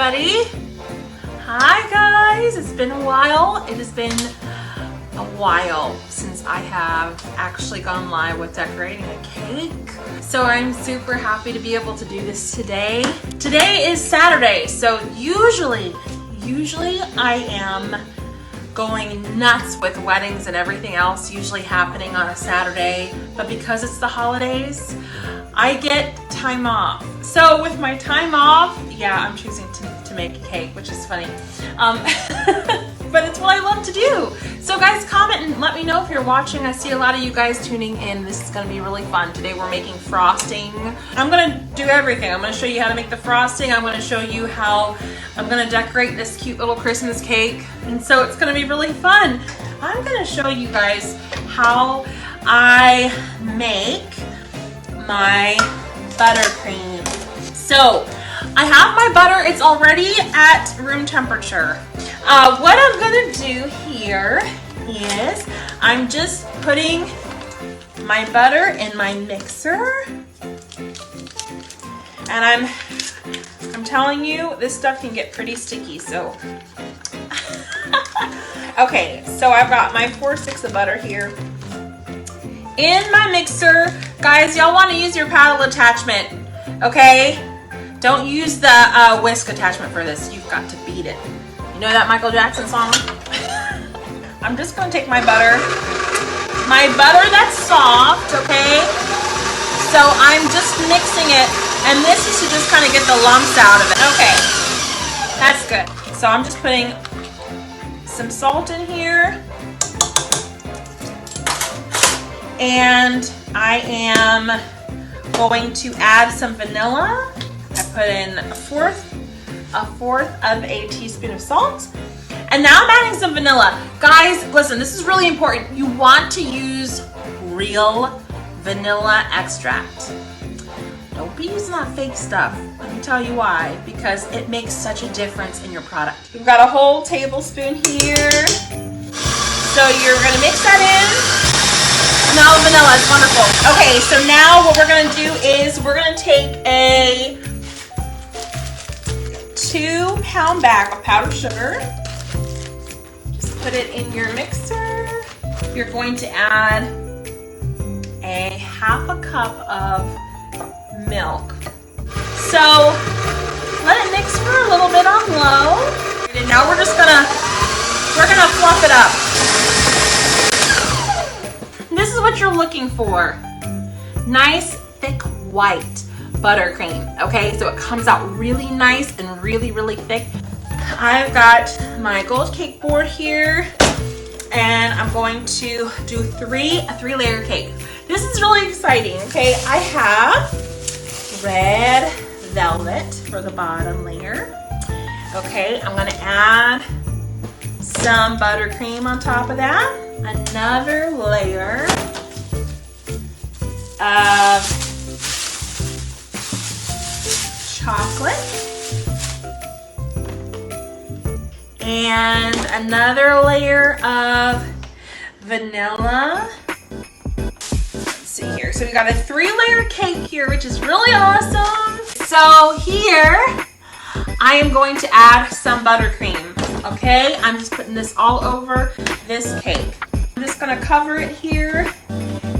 everybody. Hi guys, it's been a while. It has been a while since I have actually gone live with decorating a cake. So I'm super happy to be able to do this today. Today is Saturday, so usually I am going nuts with weddings and everything else usually happening on a Saturday, but because it's the holidays, I get time off. So with my time off, yeah, I'm choosing to make a cake, which is funny. But it's what I love to do. So guys, comment and let me know if you're watching. I see a lot of you guys tuning in. This is gonna be really fun. Today we're making frosting. I'm gonna do everything. I'm gonna show you how to make the frosting. I'm gonna show you how I'm gonna decorate this cute little Christmas cake. And so it's gonna be really fun. I'm gonna show you guys how I make my buttercream. So I have my butter, it's already at room temperature. What I'm gonna do here is I'm just putting my butter in my mixer, and I'm telling you, this stuff can get pretty sticky, so. Okay, so I've got my 4-6 of butter here in my mixer. Guys, y'all wanna use your paddle attachment, okay? Don't use the whisk attachment for this. You've got to beat it. You know that Michael Jackson song? I'm just gonna take my butter that's soft, okay? So I'm just mixing it, and this is to just kind of get the lumps out of it. Okay, that's good. So I'm just putting some salt in here, and I am going to add some vanilla. I put in a fourth of a teaspoon of salt. And now I'm adding some vanilla. Guys, listen, this is really important. You want to use real vanilla extract. Don't be using that fake stuff. Let me tell you why. Because it makes such a difference in your product. We've got a whole tablespoon here. So you're gonna mix that in. Smell of vanilla, it's wonderful. Okay, so now what we're gonna do is we're gonna take a 2-pound bag of powdered sugar. Just put it in your mixer. You're going to add a 1/2 cup of milk. So let it mix for a little bit on low. And now we're gonna fluff it up. This is what you're looking for. Nice, thick, white buttercream, okay? So it comes out really nice and really, really thick. I've got my gold cake board here, and I'm going to do a 3-layer cake. This is really exciting, okay? I have red velvet for the bottom layer. Okay, I'm gonna add some buttercream on top of that. Another layer of chocolate, and another layer of vanilla. Let's see here. So we got a 3-layer cake here, which is really awesome. So here I am going to add some buttercream. Okay, I'm just putting this all over this cake. I'm just gonna cover it here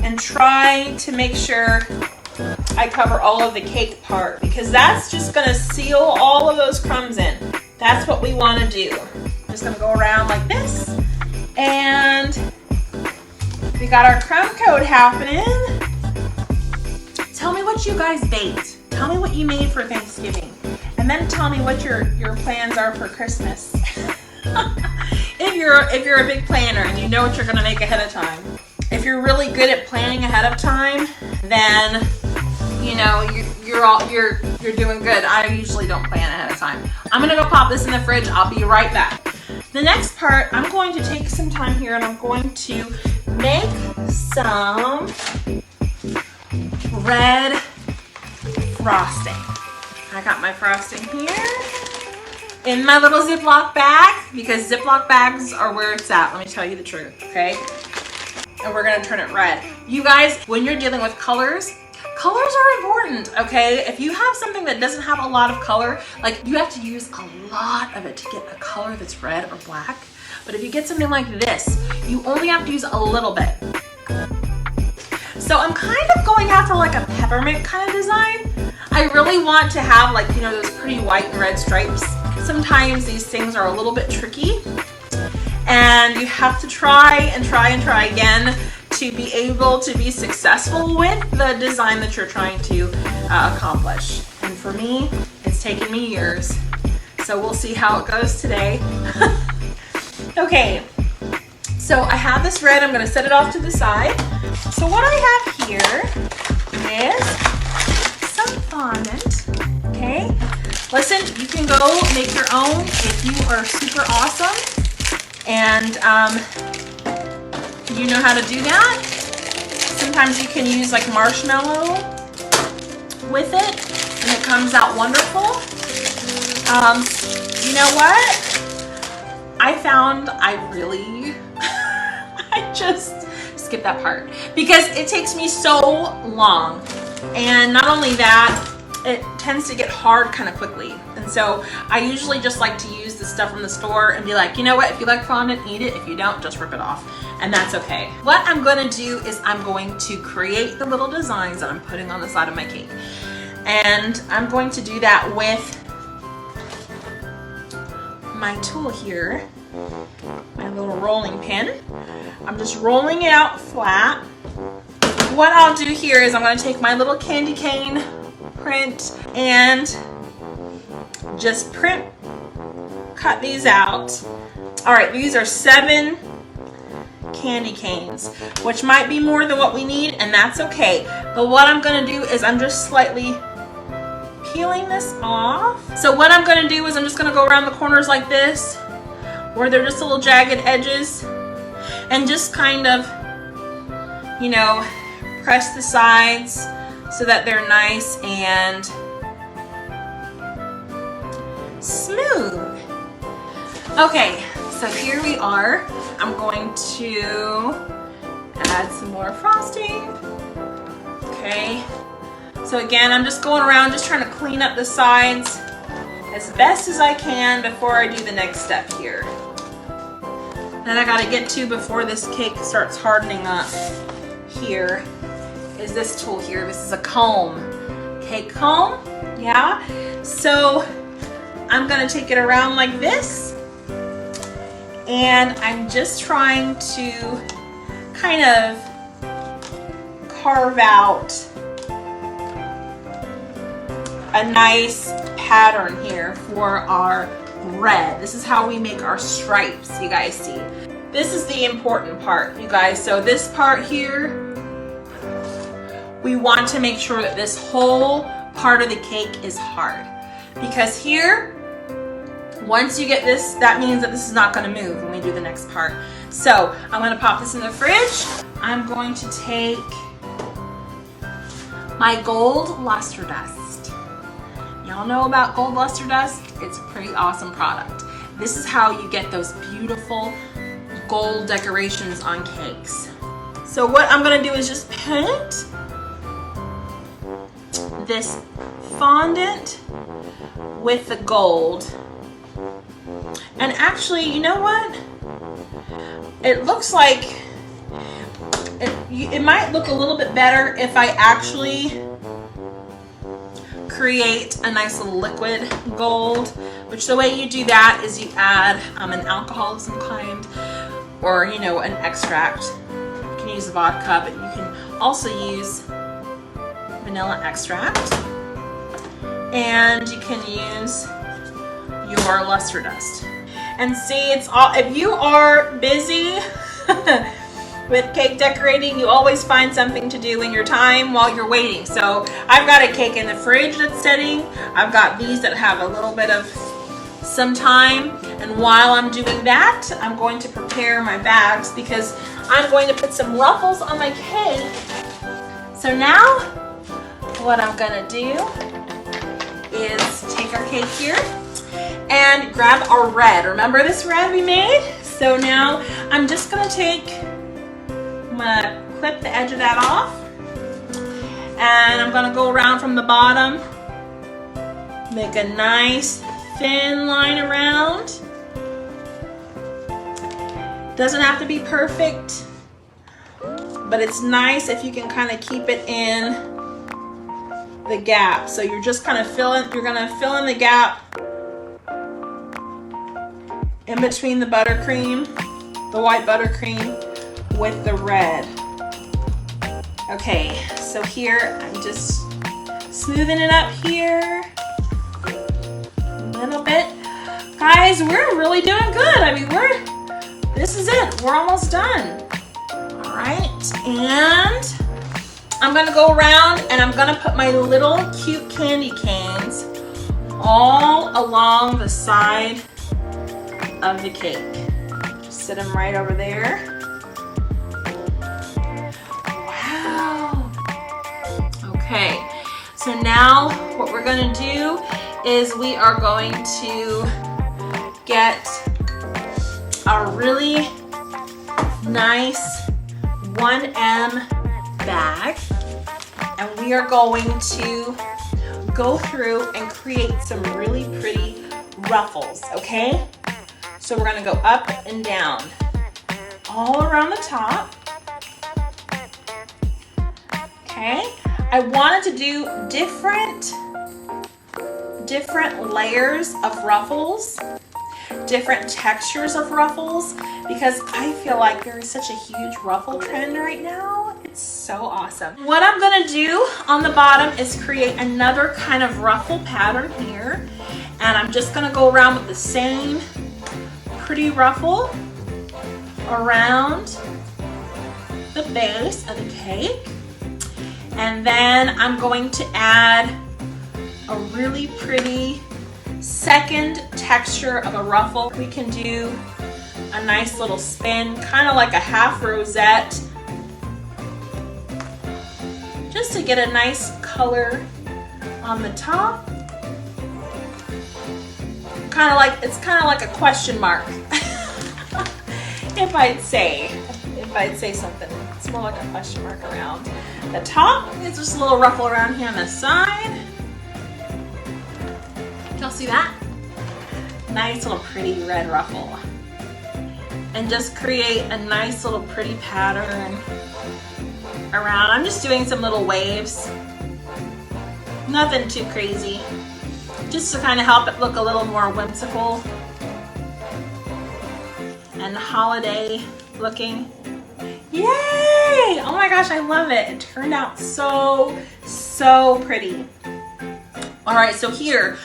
and try to make sure I cover all of the cake part, because that's just gonna seal all of those crumbs in. That's what we wanna do. I'm just gonna go around like this, and we got our crumb coat happening. Tell me what you guys baked. Tell me what you made for Thanksgiving. And then tell me what your plans are for Christmas. If you're a big planner and you know what you're gonna make ahead of time. If you're really good at planning ahead of time, then you know you're doing good. I usually don't plan ahead of time. I'm gonna go pop this in the fridge. I'll be right back. The next part, I'm going to take some time here and I'm going to make some red frosting. I got my frosting here in my little Ziploc bag, because Ziploc bags are where it's at. Let me tell you the truth, okay? And we're gonna turn it red. You guys, when you're dealing with colors, Colors are important, okay? If you have something that doesn't have a lot of color, like you have to use a lot of it to get a color that's red or black. But if you get something like this, you only have to use a little bit. So I'm kind of going after like a peppermint kind of design. I really want to have like, you know, those pretty white and red stripes. Sometimes these things are a little bit tricky and you have to try and try and try again to be able to be successful with the design that you're trying to accomplish. And for me, it's taken me years. So we'll see how it goes today. Okay, so I have this red. I'm gonna set it off to the side. So what I have here is some fondant, okay? Listen, you can go make your own if you are super awesome and you know how to do that. Sometimes you can use like marshmallow with it and it comes out wonderful. You know what? I found I just skip that part because it takes me so long. And not only that, it tends to get hard kind of quickly. And so I usually just like to use the stuff from the store and be like, you know what, if you like fondant, eat it. If you don't, just rip it off. And that's okay. What I'm gonna do is I'm going to create the little designs that I'm putting on the side of my cake. And I'm going to do that with my tool here, my little rolling pin. I'm just rolling it out flat. What I'll do here is I'm going to take my little candy cane print and just cut these out. All right, these are 7 candy canes, which might be more than what we need, and that's okay. But what I'm going to do is I'm just slightly peeling this off. So what I'm going to do is I'm just going to go around the corners like this, where they're just little jagged edges, and just kind of, you know, press the sides so that they're nice and smooth. Okay, so here we are. I'm going to add some more frosting. Okay, so again, I'm just going around just trying to clean up the sides as best as I can before I do the next step here. Then I gotta get to before this cake starts hardening up here is this tool here. This is a comb, cake comb, yeah? So I'm gonna take it around like this, and I'm just trying to kind of carve out a nice pattern here for our red. This is how we make our stripes, you guys see. This is the important part, you guys. So this part here, we want to make sure that this whole part of the cake is hard. Because here, once you get this, that means that this is not gonna move when we do the next part. So I'm gonna pop this in the fridge. I'm going to take my gold luster dust. Y'all know about gold luster dust? It's a pretty awesome product. This is how you get those beautiful gold decorations on cakes. So what I'm gonna do is just paint this fondant with the gold. And actually, you know what? It looks like it might look a little bit better if I actually create a nice little liquid gold, which the way you do that is you add an alcohol of some kind, or you know, an extract. You can use vodka, but you can also use vanilla extract, and you can use your luster dust. And see, it's all, if you are busy with cake decorating, you always find something to do in your time while you're waiting. So I've got a cake in the fridge that's setting. I've got these that have a little bit of some time. And while I'm doing that, I'm going to prepare my bags because I'm going to put some ruffles on my cake. So now what I'm gonna do is take our cake here and grab our red. Remember this red we made? So now I'm just gonna clip the edge of that off, And I'm gonna go around from the bottom, make a nice thin line around. Doesn't have to be perfect, but it's nice if you can kind of keep it in the gap. So you're just kind of you're gonna fill in the gap in between the buttercream, the white buttercream with the red. Okay, so here I'm just smoothing it up here a little bit. Guys, we're really doing good. I mean, this is it. We're almost done. All right, and I'm gonna go around and I'm gonna put my little cute candy canes all along the side of the cake. Just sit them right over there. Wow. Okay, so now what we're gonna do is we are going to get a really nice 1M bag, and we are going to go through and create some really pretty ruffles, okay? So we're gonna go up and down, all around the top, okay? I wanted to do different layers of ruffles, different textures of ruffles, because I feel like there is such a huge ruffle trend right now. It's so awesome. What I'm gonna do on the bottom is create another kind of ruffle pattern here, and I'm just gonna go around with the same pretty ruffle around the base of the cake, and then I'm going to add a really pretty second texture of a ruffle. We can do a nice little spin, kind of like a half rosette, just to get a nice color on the top. It's kind of like a question mark. if I'd say something, it's more like a question mark around the top. It's just a little ruffle around here on the side. Y'all see that? Nice little pretty red ruffle. And just create a nice little pretty pattern around. I'm just doing some little waves. Nothing too crazy. Just to kind of help it look a little more whimsical and holiday looking. Yay! Oh my gosh, I love it. It turned out so pretty. All right, so here,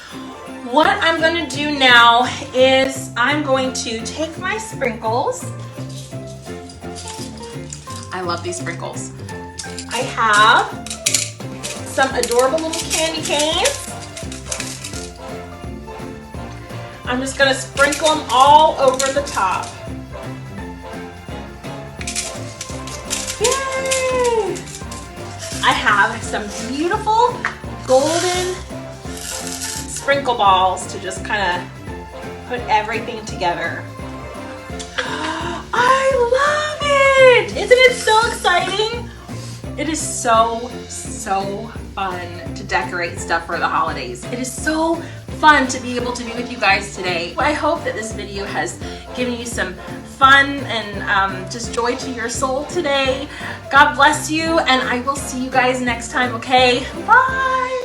what I'm gonna do now is I'm going to take my sprinkles. I love these sprinkles. I have some adorable little candy canes. I'm just gonna sprinkle them all over the top. Yay! I have some beautiful golden sprinkle balls to just kind of put everything together. I love it! Isn't it so exciting? It is so fun to decorate stuff for the holidays. It is so fun to be able to be with you guys today. I hope that this video has given you some fun and just joy to your soul today. God bless you, and I will see you guys next time, okay? Bye!